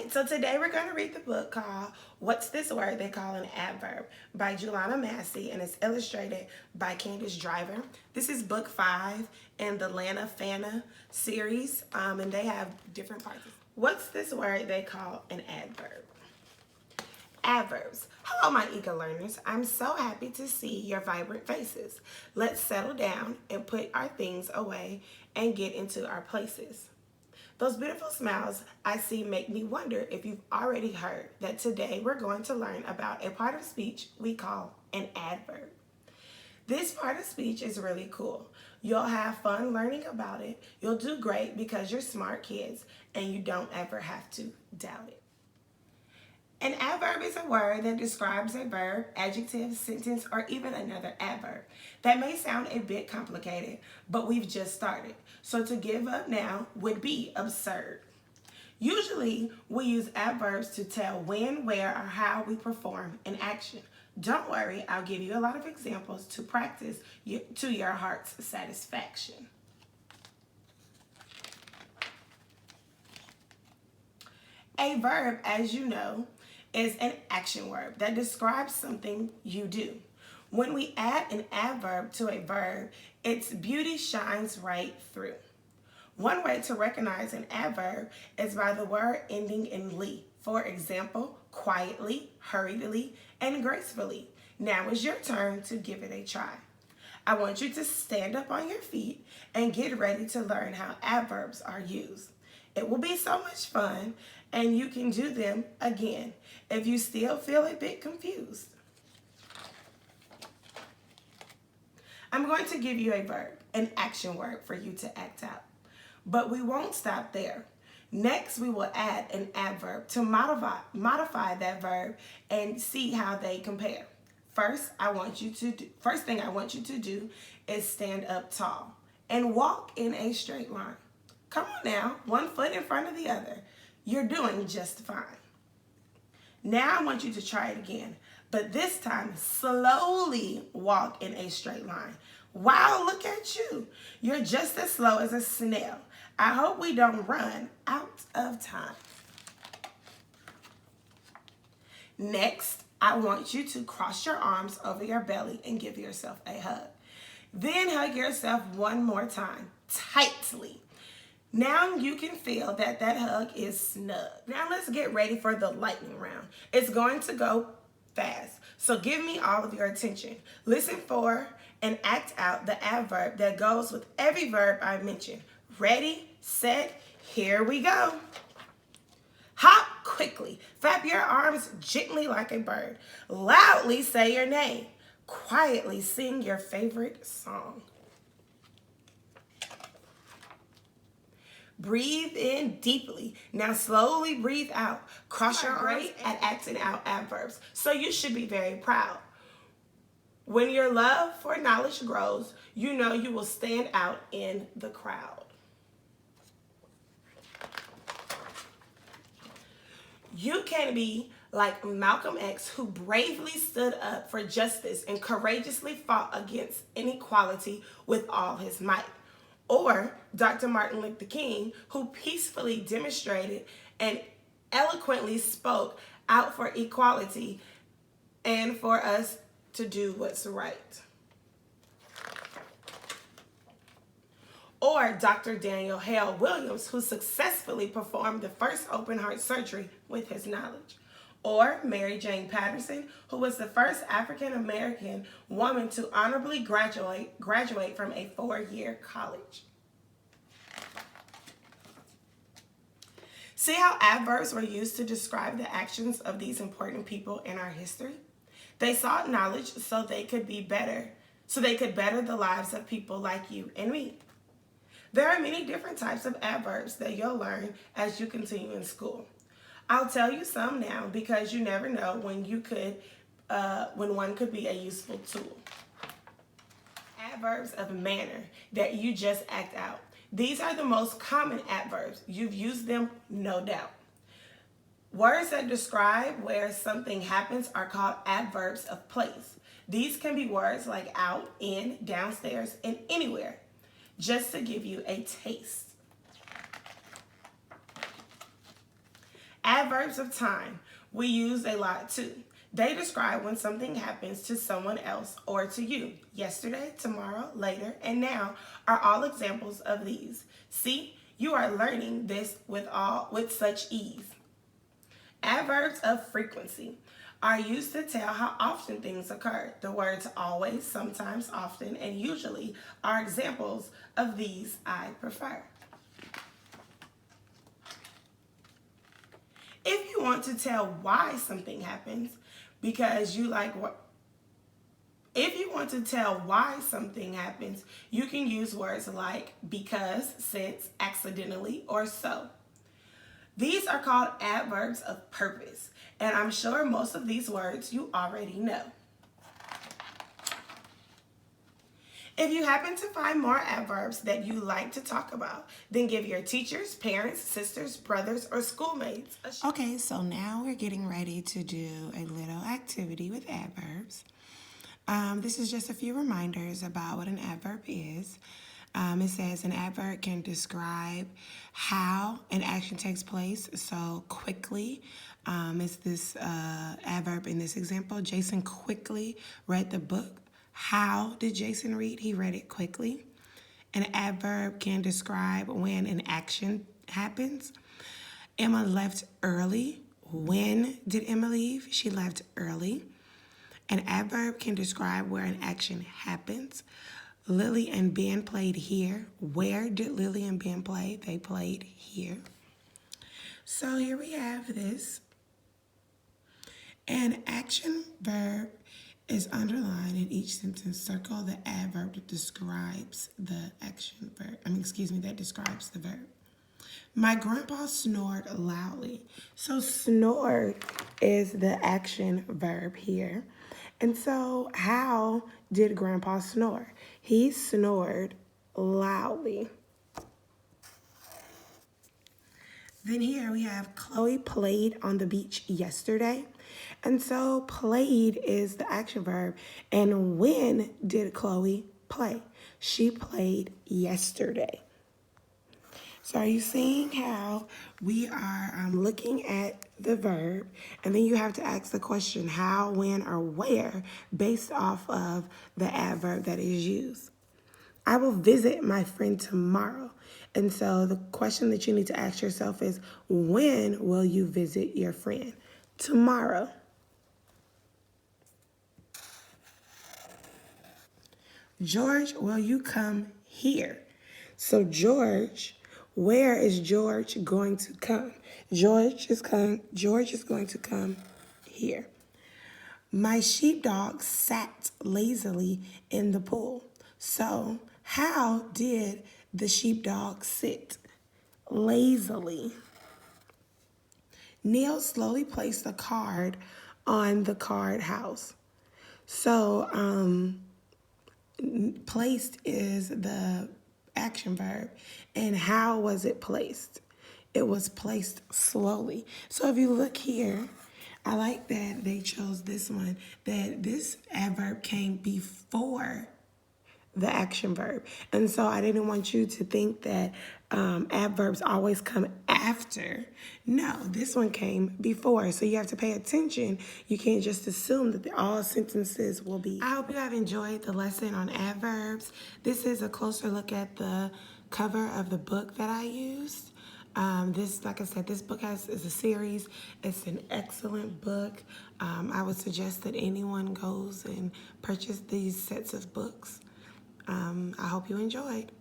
right, so today we're going to read the book called What's This Word They Call an Adverb by Julana Massey, and it's illustrated by Candace Driver. This is book 5 in the Lana Fana series, and they have different parts. What's this word they call an adverb? Adverbs. Hello, my eager learners. I'm so happy to see your vibrant faces. Let's settle down and put our things away and get into our places. Those beautiful smiles I see make me wonder if you've already heard that today we're going to learn about a part of speech we call an adverb. This part of speech is really cool. You'll have fun learning about it. You'll do great because you're smart kids and you don't ever have to doubt it. An adverb is a word that describes a verb, adjective, sentence, or even another adverb. That may sound a bit complicated, but we've just started. So to give up now would be absurd. Usually, we use adverbs to tell when, where, or how we perform an action. Don't worry, I'll give you a lot of examples to practice to your heart's satisfaction. A verb, as you know, is an action word that describes something you do. When we add an adverb to a verb, its beauty shines right through. One way to recognize an adverb is by the word ending in "ly." For example, quietly, hurriedly, and gracefully. Now is your turn to give it a try. I want you to stand up on your feet and get ready to learn how adverbs are used. It will be so much fun, and you can do them again if you still feel a bit confused. I'm going to give you a verb, an action word for you to act out. But we won't stop there. Next, we will add an adverb to modify that verb and see how they compare. First thing I want you to do is stand up tall and walk in a straight line. Come on now, one foot in front of the other. You're doing just fine. Now I want you to try it again, but this time slowly walk in a straight line. Wow, look at you. You're just as slow as a snail. I hope we don't run out of time. Next, I want you to cross your arms over your belly and give yourself a hug. Then hug yourself one more time, tightly. Now you can feel that hug is snug. Now let's get ready for the lightning round. It's going to go fast, so give me all of your attention. Listen for and act out the adverb that goes with every verb I mentioned. Ready, set, here we go. Hop quickly. Flap your arms gently like a bird. Loudly say your name. Quietly sing your favorite song. Breathe in deeply. Now slowly breathe out. Cross your arms at acting out adverbs. So you should be very proud. When your love for knowledge grows, you know you will stand out in the crowd. You can be like Malcolm X, who bravely stood up for justice and courageously fought against inequality with all his might. Or Dr. Martin Luther King, who peacefully demonstrated and eloquently spoke out for equality and for us to do what's right. Or Dr. Daniel Hale Williams, who successfully performed the first open heart surgery with his knowledge. Or Mary Jane Patterson, who was the first African American woman to honorably graduate from a 4-year college. See how adverbs were used to describe the actions of these important people in our history? They sought knowledge so they could better the lives of people like you and me. There are many different types of adverbs that you'll learn as you continue in school. I'll tell you some now because you never know when one could be a useful tool. Adverbs of manner that you just act out. These are the most common adverbs. You've used them, no doubt. Words that describe where something happens are called adverbs of place. These can be words like out, in, downstairs, and anywhere, just to give you a taste. Adverbs of time we use a lot too. They describe when something happens to someone else or to you. Yesterday, tomorrow, later, and now are all examples of these. See, you are learning this with such ease. Adverbs of frequency are used to tell how often things occur. The words always, sometimes, often, and usually are examples of these I prefer. If you want to tell why something happens, because you like what. If you want to tell why something happens, you can use words like because, since, accidentally, or so. These are called adverbs of purpose, and I'm sure most of these words you already know. If you happen to find more adverbs that you like to talk about, then give your teachers, parents, sisters, brothers, or schoolmates a shot. Okay, so now we're getting ready to do a little activity with adverbs. This is just a few reminders about what an adverb is. It says an adverb can describe how an action takes place. So quickly is this adverb in this example. Jason quickly read the book. How did Jason read? He read it quickly. An adverb can describe when an action happens. Emma left early. When did Emma leave? She left early. An adverb can describe where an action happens. Lily and Ben played here. Where did Lily and Ben play? They played here. So here we have this. An action verb is underlined in each sentence. Circle the adverb that describes the action verb. That describes the verb. My grandpa snored loudly. So snored is the action verb here. And so how did grandpa snore? He snored loudly. Then here we have Chloe played on the beach yesterday. And so played is the action verb. And when did Chloe play? She played yesterday. So are you seeing how we are looking at the verb, and then you have to ask the question how, when, or where based off of the adverb that is used. I will visit my friend tomorrow. And so the question that you need to ask yourself is, when will you visit your friend? Tomorrow. George, will you come here? So George, where is George going to come? George is going to come here. My sheepdog sat lazily in the pool. So how did the sheepdog sit? Lazily. Neil slowly placed a card on the card house. So placed is the action verb. And how was it placed? It was placed slowly. So if you look here, I like that they chose this one, that this adverb came before the action verb. And so I didn't want you to think that adverbs always come after. No, this one came before. So you have to pay attention. You can't just assume that all sentences will be. I hope you have enjoyed the lesson on adverbs. This is a closer look at the cover of the book that I used. Like I said, this book is a series. It's an excellent book. I would suggest that anyone goes and purchase these sets of books. I hope you enjoyed.